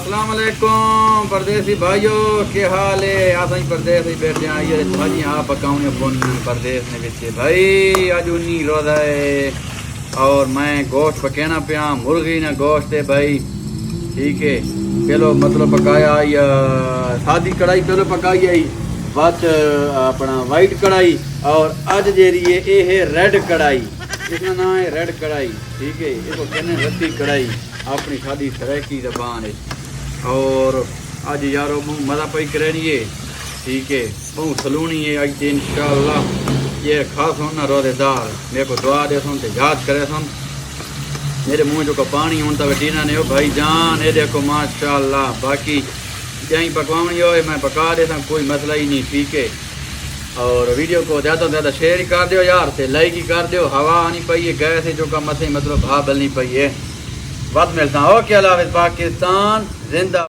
अस्सलाम वालेकुम परदेसी भाइयों, क्या हाल है? अस परदेस बैठे आइए भाजी आप पकाने परदेस ने बिचे भाई। अज उन्नी रोजा है और मैं गोश्त पकाना पिया, मुर्गी ना गोश्त है भाई। ठीक है, पहलो मतलब पकाया सादी कढ़ाई पहलो पकाई आई, बाद अपना वाइट कढ़ाई और अज जेरी है ये है रेड कढ़ाई, इसका नाम है रेड कढ़ाई। ठीक है, इसको कहने रत्ती कढ़ाई अपनी शादी सरायकी जबान है। और अज यारो बहुत मज़ा पई करनी है। ठीक है, बहुत सलूनी है अज इंशाअल्लाह। ये खास होना रोजेदार मेरे को दुआ दे सुन याद करे सुन, मेरे मुँह जो का पानी हूँ तो टीना ने भाई जान ये देखो माशाअल्लाह। बाकी जहीं पकवानी हो मैं पका देता, कोई मसला ही नहीं। ठीक है, और वीडियो को ज़्यादा से ज़्यादा शेयर ही कर दो यार, से लाइक ही कर दो। हवा आनी पई है गैस जो का मसे मतलब भाव बलनी पई है। वक्त मिलता हो, क्या पाकिस्तान जिंदा।